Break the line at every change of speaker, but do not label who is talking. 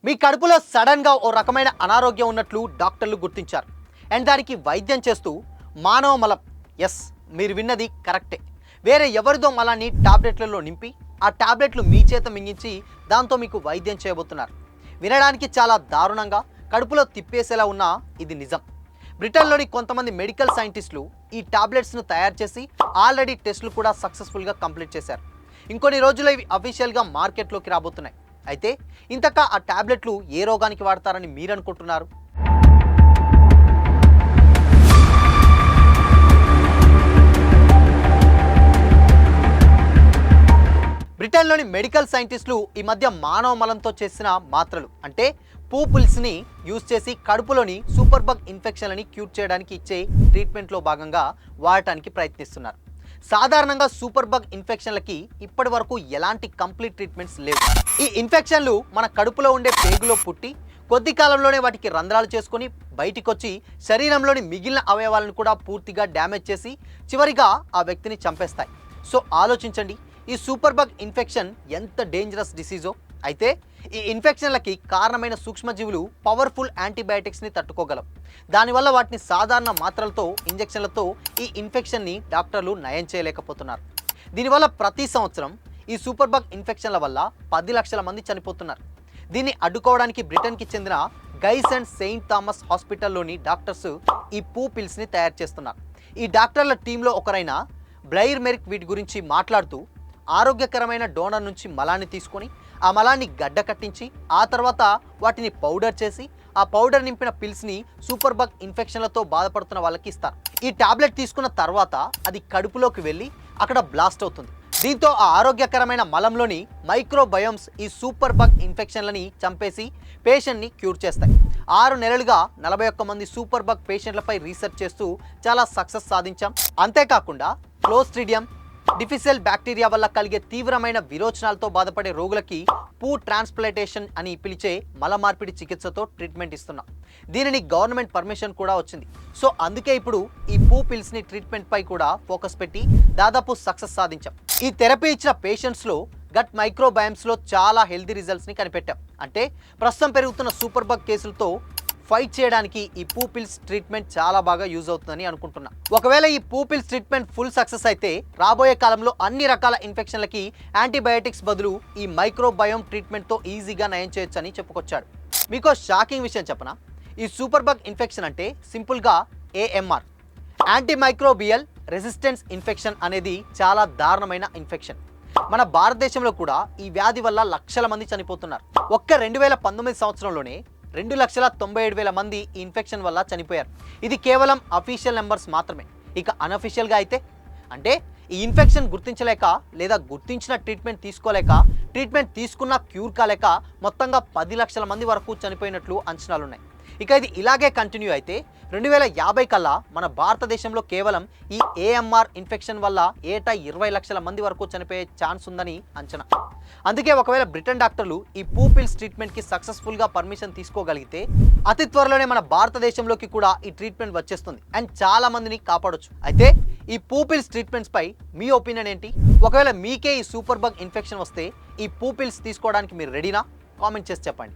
మీ కడుపులో సడన్గా ఓ రకమైన అనారోగ్యం ఉన్నట్లు డాక్టర్లు గుర్తించారు. అండ్ దానికి వైద్యం చేస్తూ మానవ మలం, ఎస్ మీరు విన్నది కరెక్టే, వేరే ఎవరిదో మలాన్ని టాబ్లెట్లలో నింపి ఆ టాబ్లెట్లు మీ చేత మింగించి దాంతో మీకు వైద్యం చేయబోతున్నారు. వినడానికి చాలా దారుణంగా కడుపులో తిప్పేసేలా ఉన్నా ఇది నిజం. బ్రిటన్లోని కొంతమంది మెడికల్ సైంటిస్టులు ఈ టాబ్లెట్స్ను తయారు చేసి ఆల్రెడీ టెస్టులు కూడా సక్సెస్ఫుల్గా కంప్లీట్ చేశారు. ఇంకొన్ని రోజుల్లో ఇవి అఫీషియల్గా మార్కెట్లోకి రాబోతున్నాయి. అయితే ఇంతకా ఆ టాబ్లెట్లు ఏ రోగానికి వాడతారని మీరు అనుకుంటున్నారు? బ్రిటన్లోని మెడికల్ సైంటిస్టులు ఈ మధ్య మానవ మలంతో చేసిన మాత్రలు అంటే పూపుల్స్ని యూజ్ చేసి కడుపులోని సూపర్ బగ్ ఇన్ఫెక్షన్లని క్యూర్ చేయడానికి ఇచ్చే ట్రీట్మెంట్లో భాగంగా వాడటానికి ప్రయత్నిస్తున్నారు. సాధారణంగా సూపర్ బగ్ ఇన్ఫెక్షన్లకి ఇప్పటి వరకు ఎలాంటి కంప్లీట్ ట్రీట్మెంట్స్ లేవు. ఈ ఇన్ఫెక్షన్లు మన కడుపులో ఉండే పేగులో పుట్టి కొద్ది కాలంలోనే వాటికి రంధ్రాలు చేసుకొని బయటికి వచ్చి శరీరంలోని మిగిలిన అవయవాలను కూడా పూర్తిగా డ్యామేజ్ చేసి చివరిగా ఆ వ్యక్తిని చంపేస్తాయి. సో ఆలోచించండి, ఈ సూపర్ బగ్ ఇన్ఫెక్షన్ ఎంత డేంజరస్ డిసీజో. అయితే ఈ ఇన్ఫెక్షన్లకి కారణమైన సూక్ష్మజీవులు పవర్ఫుల్ యాంటీబయాటిక్స్ని తట్టుకోగలవు. దానివల్ల వాటిని సాధారణ మాత్రలతో, ఇంజెక్షన్లతో ఈ ఇన్ఫెక్షన్ని డాక్టర్లు నయం చేయలేకపోతున్నారు. దీనివల్ల ప్రతి సంవత్సరం ఈ సూపర్ బగ్ ఇన్ఫెక్షన్ల వల్ల 10 లక్షల మంది చనిపోతున్నారు. దీన్ని అడ్డుకోవడానికి బ్రిటన్కి చెందిన గైస్ అండ్ సెయింట్ థామస్ హాస్పిటల్లోని డాక్టర్స్ ఈ పూపిల్స్ని తయారు చేస్తున్నారు. ఈ డాక్టర్ల టీంలో ఒకరైన బ్లైర్ మెరిక్ వీటి గురించి మాట్లాడుతూ, ఆరోగ్యకరమైన డోనర్ నుంచి మలాన్ని తీసుకొని ఆ మలాన్ని గడ్డ కట్టించి ఆ తర్వాత వాటిని పౌడర్ చేసి ఆ పౌడర్ నింపిన పిల్స్ని సూపర్ బగ్ ఇన్ఫెక్షన్లతో బాధపడుతున్న వాళ్ళకి ఇస్తారు. ఈ టాబ్లెట్ తీసుకున్న తర్వాత అది కడుపులోకి వెళ్ళి అక్కడ బ్లాస్ట్ అవుతుంది. దీంతో ఆ ఆరోగ్యకరమైన మలంలోని మైక్రోబయోమ్స్ ఈ సూపర్ బగ్ ఇన్ఫెక్షన్లని చంపేసి పేషెంట్ని క్యూర్ చేస్తాయి. 6 నెలలుగా 41 మంది సూపర్ బగ్ పేషెంట్లపై రీసెర్చ్ చేస్తూ చాలా సక్సెస్ సాధించాం. అంతేకాకుండా క్లోస్ట్రిడియం డిఫిసెల్ బ్యాక్టీరియా వల్ల కలిగే తీవ్రమైన విరోచనాలతో బాధపడే రోగులకి పూ ట్రాన్స్ప్లాంటేషన్ అని పిలిచే మల మార్పిడి చికిత్సతో ట్రీట్మెంట్ ఇస్తున్నాం. దీనిని గవర్నమెంట్ పర్మిషన్ కూడా వచ్చింది. సో అందుకే ఇప్పుడు ఈ పూ పిల్స్ని ట్రీట్మెంట్ పై కూడా ఫోకస్ పెట్టి దాదాపు సక్సెస్ సాధించాం. ఈ థెరపీ ఇచ్చిన పేషెంట్స్లో గట్ మైక్రోబయామ్స్లో చాలా హెల్తీ రిజల్ట్స్ని కనిపెట్టాం. అంటే ప్రస్తుతం పెరుగుతున్న సూపర్ బగ్ కేసులతో ఫైట్ చేయడానికి ఈ పూపిల్స్ ట్రీట్మెంట్ చాలా బాగా యూజ్ అవుతుందని అనుకుంటున్నా. ఒకవేళ ఈ పూపిల్స్ ట్రీట్మెంట్ ఫుల్ సక్సెస్ అయితే రాబోయే కాలంలో అన్ని రకాల ఇన్ఫెక్షన్లకి యాంటీబయాటిక్స్ బదులు ఈ మైక్రోబయోమ్ ట్రీట్మెంట్తో ఈజీగా నయం చేయొచ్చని చెప్పుకొచ్చాడు. మీకు షాకింగ్ విషయం చెప్పనా? ఈ సూపర్ బగ్ ఇన్ఫెక్షన్ అంటే సింపుల్గా AMR, యాంటీమైక్రోబియల్ రెసిస్టెన్స్ ఇన్ఫెక్షన్ అనేది చాలా దారుణమైన ఇన్ఫెక్షన్. మన భారతదేశంలో కూడా ఈ వ్యాధి వల్ల లక్షల మంది చనిపోతున్నారు. ఒక్క 2019 సంవత్సరంలోనే 2,97,000 మంది ఈ ఇన్ఫెక్షన్ వల్ల చనిపోయారు. ఇది కేవలం అఫీషియల్ నెంబర్స్ మాత్రమే. ఇక అన్అఫీషియల్గా అయితే అంటే ఈ ఇన్ఫెక్షన్ గుర్తించలేక లేదా గుర్తించిన ట్రీట్మెంట్ తీసుకోలేక, ట్రీట్మెంట్ తీసుకున్న క్యూర్ కాలేక మొత్తంగా 10 లక్షల మంది వరకు చనిపోయినట్లు అంచనాలున్నాయి. ఇక ఇది ఇలాగే కంటిన్యూ అయితే 2050 కల్లా మన భారతదేశంలో కేవలం ఈ AMR ఇన్ఫెక్షన్ వల్ల ఏటా 20 లక్షల మంది వరకు చనిపోయే ఛాన్స్ ఉందని అంచనా. అందుకే ఒకవేళ బ్రిటన్ డాక్టర్లు ఈ పూపిల్స్ ట్రీట్మెంట్కి సక్సెస్ఫుల్గా పర్మిషన్ తీసుకోగలిగితే అతి త్వరలోనే మన భారతదేశంలోకి కూడా ఈ ట్రీట్మెంట్ వచ్చేస్తుంది అండ్ చాలా మందిని కాపాడొచ్చు. అయితే ఈ పూపిల్స్ ట్రీట్మెంట్స్ పై మీ ఒపీనియన్ ఏంటి? ఒకవేళ మీకే ఈ సూపర్ బగ్ ఇన్ఫెక్షన్ వస్తే ఈ పూపిల్స్ తీసుకోవడానికి మీరు రెడీనా? కామెంట్ చేసి చెప్పండి.